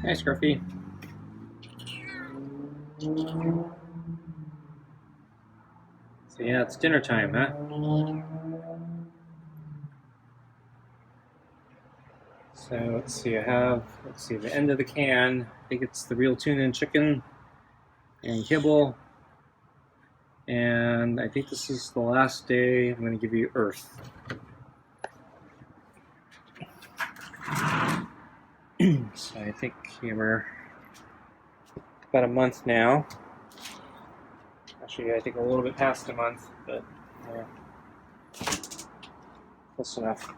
Hi, Scruffy. So yeah, it's dinner time, huh? So let's see, the end of the can. I think it's the real tuna and chicken and kibble. And I think this is the last day I'm going to give you Earth. So I think we're about a month now. Actually, I think a little bit past a month, but yeah, close enough.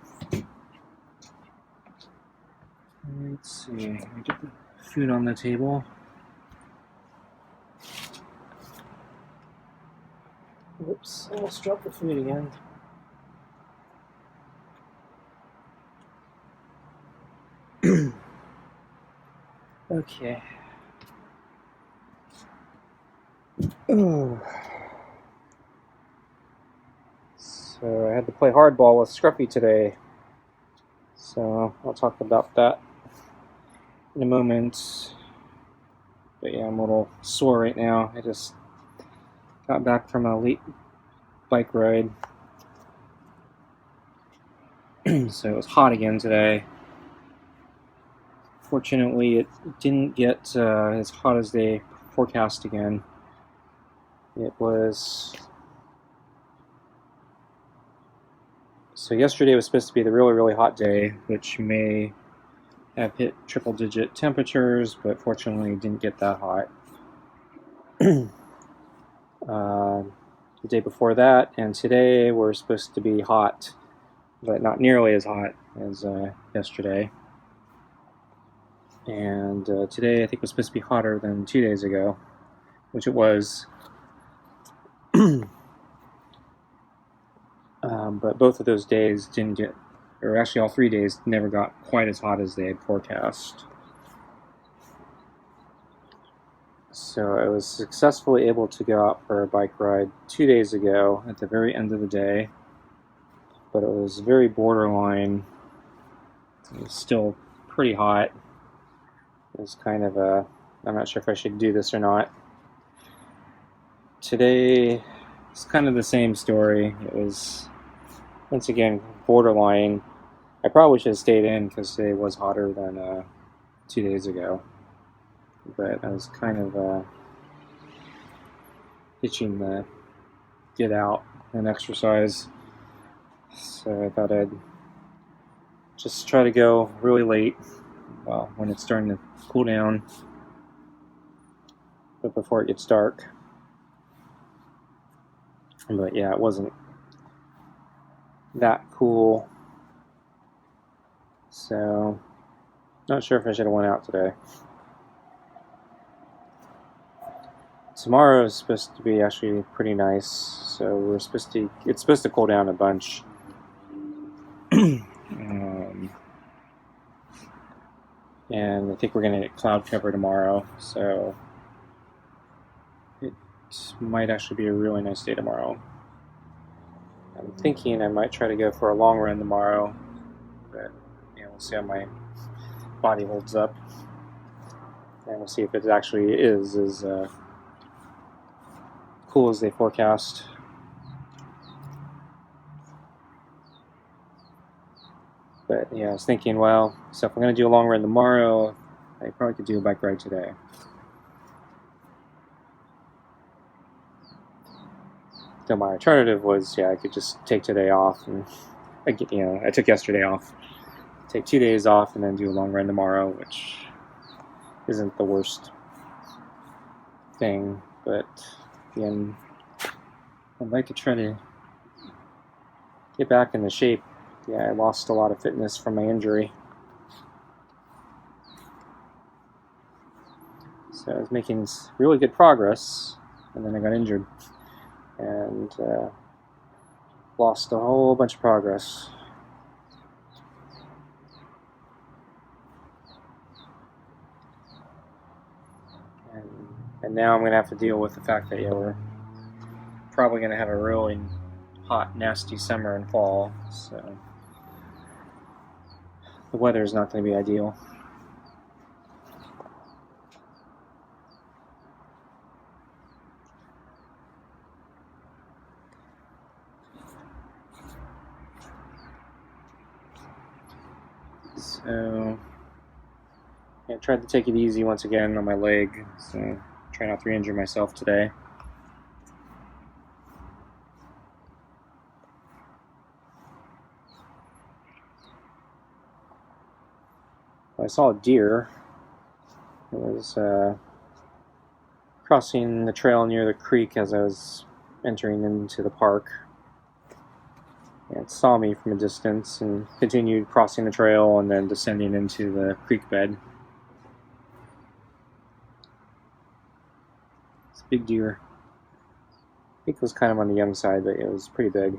Let's see, let me get the food on the table. Whoops, I almost dropped the food again. Okay. Oh. So I had to play hardball with Scruffy today. So I'll talk about that in a moment. But yeah, I'm a little sore right now. I just got back from a late bike ride. So it was hot again today. Fortunately, it didn't get as hot as they forecast again. It was... So yesterday was supposed to be the really, really hot day, which may have hit triple-digit temperatures, but fortunately it didn't get that hot. The day before that and today were supposed to be hot, but not nearly as hot as yesterday. And today I think was supposed to be hotter than 2 days ago, which it was. But both of those days didn't get, or actually all 3 days never got quite as hot as they had forecast. So I was successfully able to go out for a bike ride 2 days ago at the very end of the day, but it was very borderline. It was still pretty hot. It was kind of a, I'm not sure if I should do this or not. Today, it's kind of the same story. It was, once again, borderline. I probably should have stayed in because today was hotter than 2 days ago. But I was kind of itching to get out and exercise. So I thought I'd just try to go really late, well, when it's starting to cool down, but before it gets dark. But yeah, it wasn't that cool. So, not sure if I should have went out today. Tomorrow is supposed to be actually pretty nice, so it's supposed to cool down a bunch. And I think we're going to get cloud cover tomorrow, so it might actually be a really nice day tomorrow. I'm thinking I might try to go for a long run tomorrow, but we'll see how my body holds up, and we'll see if it actually is as cool as they forecast. But yeah, I was thinking, well, so if I'm going to do a long run tomorrow, I probably could do a bike ride today. So my alternative was, I could just take today off, and I took yesterday off, take 2 days off, and then do a long run tomorrow, which isn't the worst thing. But again, I'd like to try to get back into shape. Yeah, I lost a lot of fitness from my injury. So I was making really good progress, and then I got injured, and lost a whole bunch of progress. And now I'm going to have to deal with the fact that we're probably going to have a really hot, nasty summer and fall, so the weather is not going to be ideal. So I tried to take it easy once again on my leg, so try not to re-injure myself today. I saw a deer. It was crossing the trail near the creek as I was entering into the park. It saw me from a distance and continued crossing the trail and then descending into the creek bed. It's a big deer. I think it was kind of on the young side, but it was pretty big.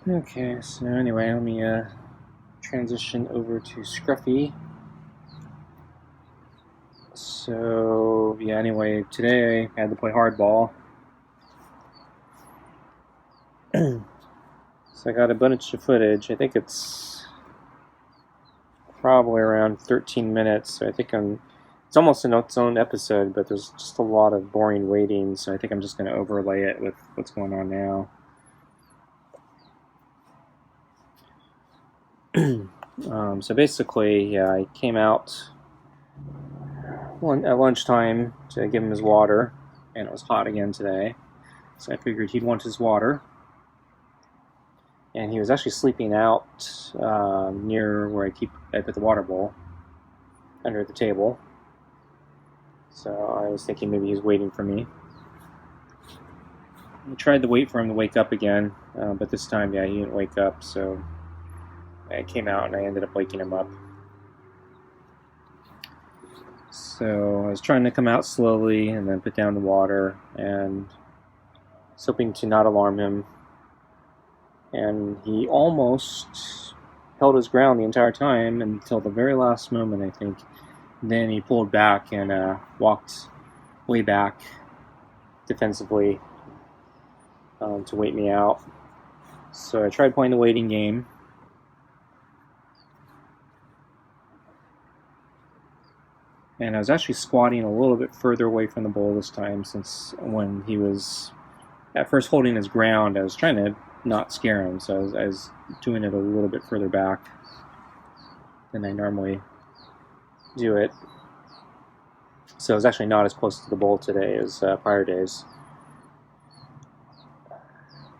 Okay, so anyway, let me transition over to Scruffy. So, yeah, anyway, today I had to play hardball. So I got a bunch of footage. I think it's probably around 13 minutes. So I think it's almost in its own episode, but there's just a lot of boring waiting. So I think I'm just going to overlay it with what's going on now. So basically, yeah, I came out at lunchtime to give him his water, and it was hot again today. So I figured he'd want his water. And he was actually sleeping out near where I put the water bowl, under the table. So I was thinking maybe he's waiting for me. I tried to wait for him to wake up again, but this time, yeah, he didn't wake up, so I came out and I ended up waking him up. So I was trying to come out slowly and then put down the water, and was hoping to not alarm him. And he almost held his ground the entire time until the very last moment, I think. Then he pulled back and walked way back defensively to wait me out. So I tried playing the waiting game. And I was actually squatting a little bit further away from the bowl this time, since when he was at first holding his ground, I was trying to not scare him, so I was doing it a little bit further back than I normally do it. So I was actually not as close to the bowl today as prior days.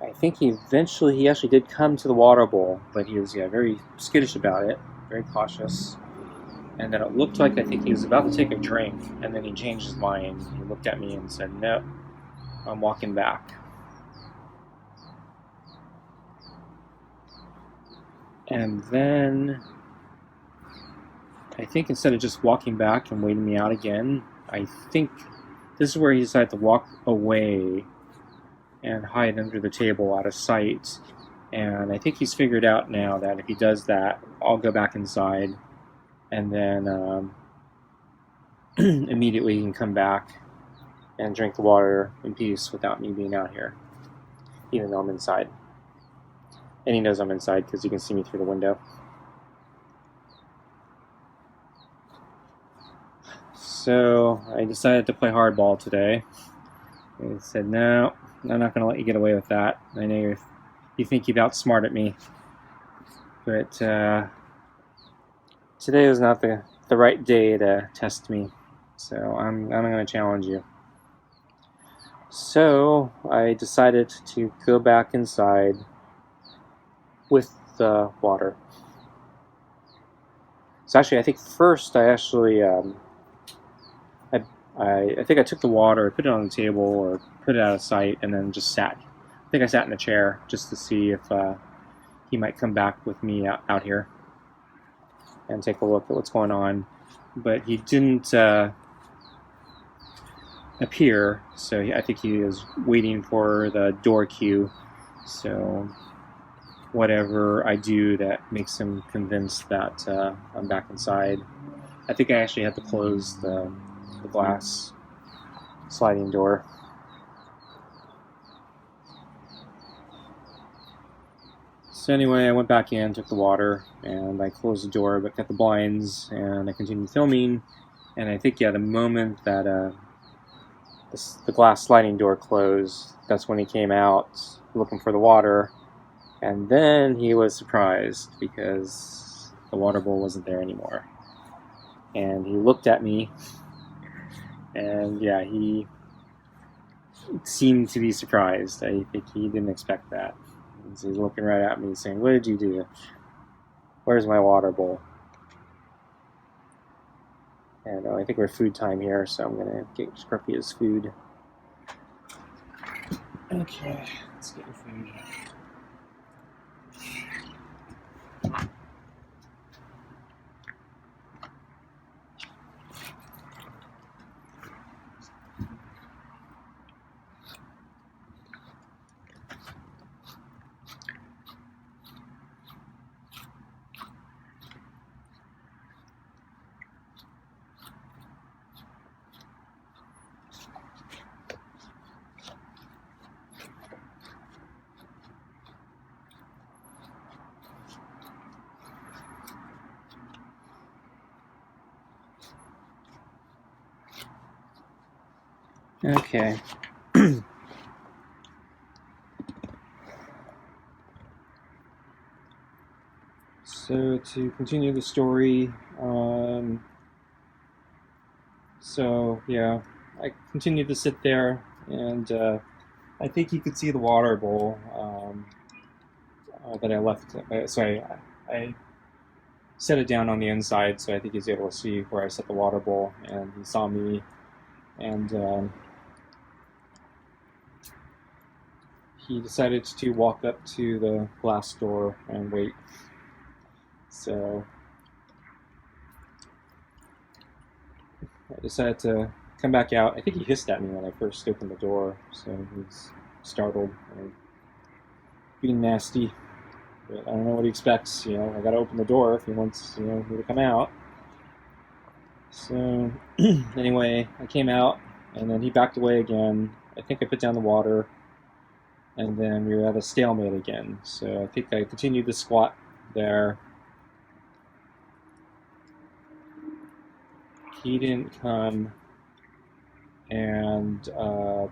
I think he actually did come to the water bowl, but he was very skittish about it, very cautious. And then it looked like I think he was about to take a drink, and then he changed his mind. He looked at me and said, "No, I'm walking back." And then I think instead of just walking back and waiting me out again, I think this is where he decided to walk away and hide under the table out of sight. And I think he's figured out now that if he does that, I'll go back inside, and then immediately he can come back and drink the water in peace without me being out here, even though I'm inside. And he knows I'm inside because he can see me through the window. So I decided to play hardball today. I said, "No, I'm not going to let you get away with that. I know you think you've outsmarted me, but today was not the right day to test me. So I'm going to challenge you." So I decided to go back inside with the water. So actually, I think first I think I took the water, put it on the table, or put it out of sight, and then just sat. I think I sat in a chair just to see if he might come back with me out here and take a look at what's going on. But he didn't appear, so I think he was waiting for the door cue. So whatever I do that makes him convinced that I'm back inside. I think I actually had to close the glass sliding door. So anyway, I went back in, took the water, and I closed the door, but kept the blinds, and I continued filming. And I think, yeah, the moment that the glass sliding door closed, that's when he came out looking for the water. And then he was surprised because the water bowl wasn't there anymore. And he looked at me, and yeah, he seemed to be surprised. I think he didn't expect that. So he's looking right at me saying, "What did you do? Where's my water bowl?" And I think we're food time here, so I'm gonna get Scruffy his food. Okay, let's get your food. Okay. So to continue the story, so yeah, I continued to sit there, and I think you could see the water bowl that I left. So I set it down on the inside, so I think he's able to see where I set the water bowl, and he saw me, and he decided to walk up to the glass door and wait. So I decided to come back out. I think he hissed at me when I first opened the door, so he was startled and being nasty. But I don't know what he expects. I gotta open the door if he wants, me to come out. So anyway, I came out, and then he backed away again. I think I put down the water, and then we were at a stalemate again. So I think I continued to squat there. He didn't come, and I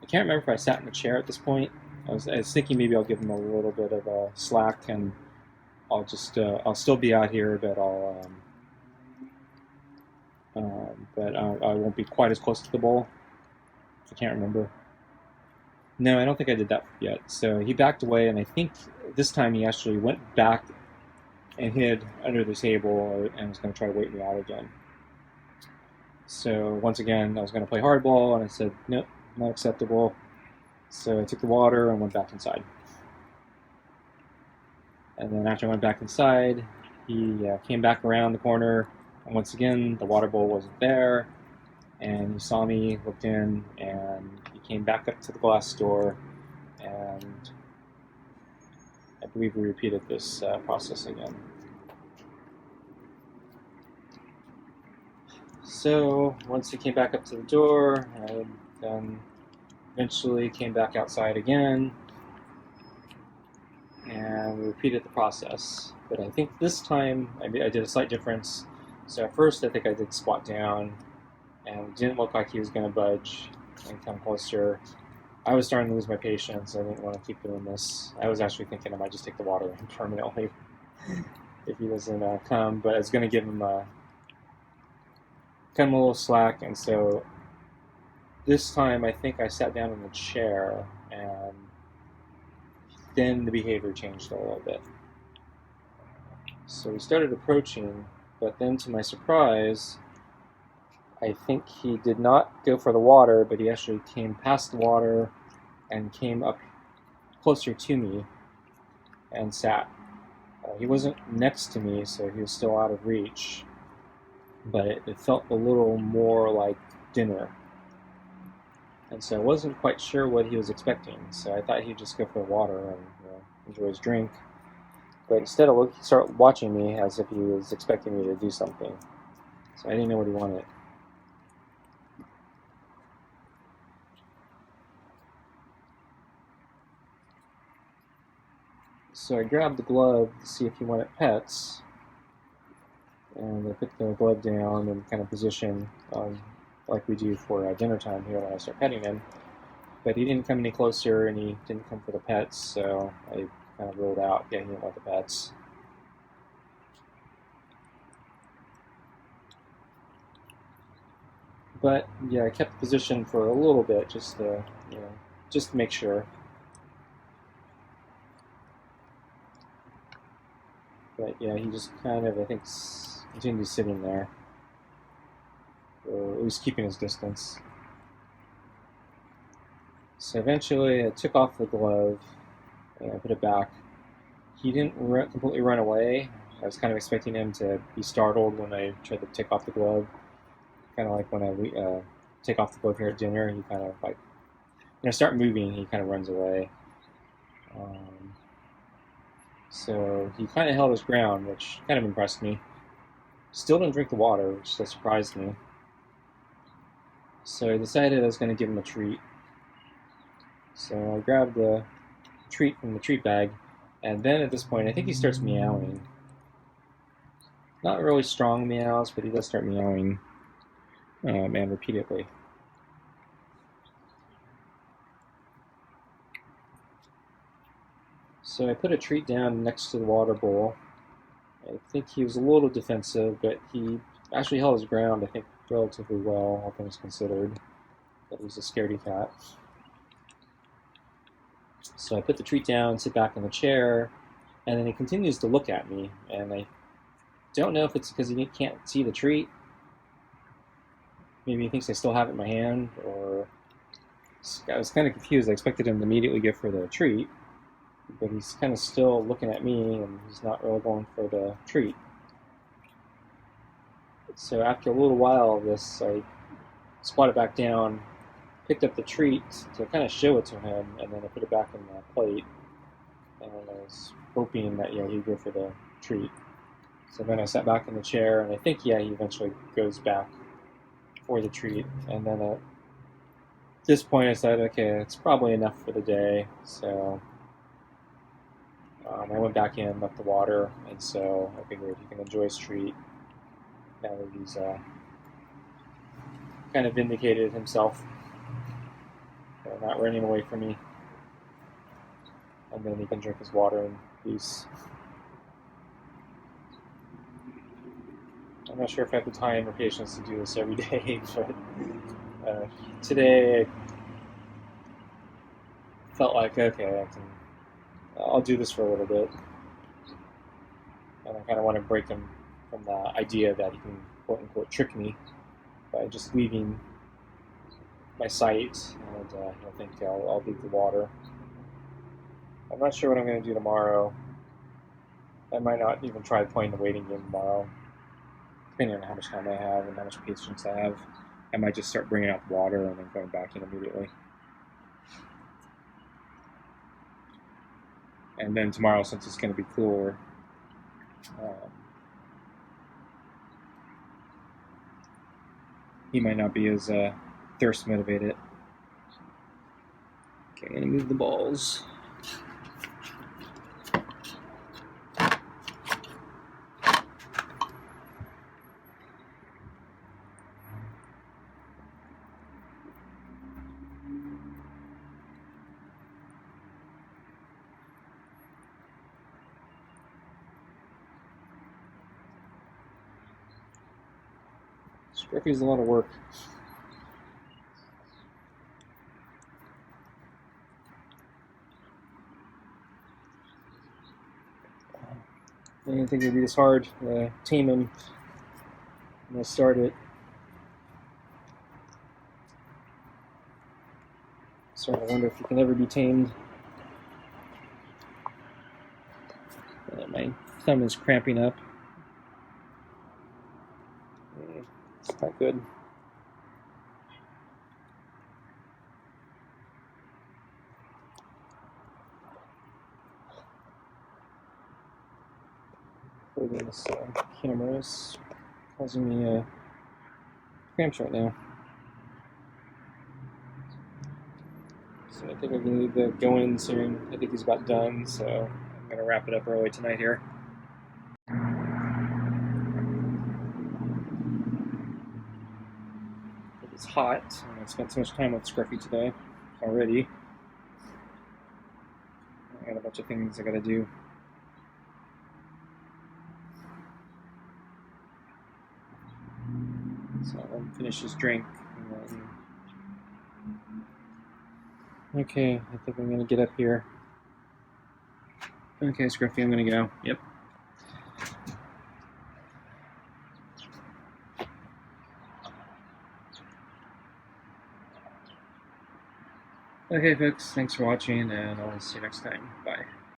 can't remember if I sat in the chair at this point. I was thinking maybe I'll give him a little bit of a slack, and I'll just I'll still be out here, but I won't be quite as close to the bowl. I can't remember. No, I don't think I did that yet. So he backed away, and I think this time he actually went back and hid under the table and was going to try to wait me out again. So once again, I was going to play hardball, and I said, nope, not acceptable. So I took the water and went back inside. And then after I went back inside, he came back around the corner, and once again, the water bowl wasn't there. And he saw me, looked in, and he came back up to the glass door, and I believe we repeated this process again. So once he came back up to the door, I then eventually came back outside again, and we repeated the process. But I think this time I did a slight difference. So at first I think I did squat down, and it didn't look like he was going to budge and come closer. I was starting to lose my patience. I didn't want to keep doing this. I was actually thinking I might just take the water in permanently if he doesn't come, but I was going to give him a little slack, and so this time I think I sat down in the chair, and then the behavior changed a little bit. So we started approaching, but then to my surprise, I think he did not go for the water, but he actually came past the water and came up closer to me and sat. He wasn't next to me, so he was still out of reach, but it felt a little more like dinner. And so I wasn't quite sure what he was expecting, so I thought he'd just go for water and enjoy his drink. But instead he started watching me as if he was expecting me to do something. So I didn't know what he wanted. So I grabbed the glove to see if he wanted pets, and I put the glove down and kind of position like we do for dinner time here when I start petting him. But he didn't come any closer, and he didn't come for the pets, so I kind of ruled out, yeah, he didn't want the pets. But yeah, I kept the position for a little bit, just to, just to make sure. But yeah, he just kind of, I think, continued sitting there, or at least keeping his distance. So eventually, I took off the glove and I put it back. He didn't completely run away. I was kind of expecting him to be startled when I tried to take off the glove. Kind of like when I take off the glove here at dinner, he kind of like, when I start moving, he kind of runs away. So he kind of held his ground, which kind of impressed me. Still didn't drink the water, which surprised me. So I decided I was going to give him a treat. So I grabbed the treat from the treat bag, and then at this point, I think he starts meowing. Not really strong meows, but he does start meowing, and repeatedly. So I put a treat down next to the water bowl. I think he was a little defensive, but he actually held his ground, I think, relatively well, all things considered. But he's a scaredy cat. So I put the treat down, sit back in the chair, and then he continues to look at me. And I don't know if it's because he can't see the treat. Maybe he thinks I still have it in my hand, or I was kind of confused. I expected him to immediately go for the treat, but he's kind of still looking at me, and he's not really going for the treat. So after a little while of this, I squatted back down, picked up the treat to kind of show it to him, and then I put it back in the plate. And I was hoping that he'd go for the treat. So then I sat back in the chair, and I think he eventually goes back for the treat. And then at this point, I said, okay, it's probably enough for the day. So I went back in, left the water, and so I figured he can enjoy his treat now that he's kind of vindicated himself, not running away from me. And then he can drink his water in peace. I'm not sure if I have the time or patience to do this every day, but today I felt like, okay, I'll do this for a little bit. And I kind of want to break him from the idea that he can, quote-unquote, trick me by just leaving my sight, and I think I'll leave the water. I'm not sure what I'm going to do tomorrow. I might not even try playing the waiting game tomorrow, depending on how much time I have and how much patience I have. I might just start bringing out the water and then going back in immediately. And then tomorrow, since it's going to be cooler, he might not be as thirst motivated. Okay, I'm going to move the balls. Scruffy's a lot of work. I didn't think it'd be this hard to tame him when I started. Starting to wonder if he can ever be tamed. My thumb is cramping up. It's not good. This camera is causing me cramps right now. So I think I'm going to need to go in soon. I think he's about done, so I'm going to wrap it up early tonight here. It's hot. I spent so much time with Scruffy today already. I got a bunch of things I got to do. So I'll finish his drink. And then... Okay, I think I'm going to get up here. Okay, Scruffy, I'm going to go. Yep. Okay, folks, thanks for watching, and I'll see you next time. Bye.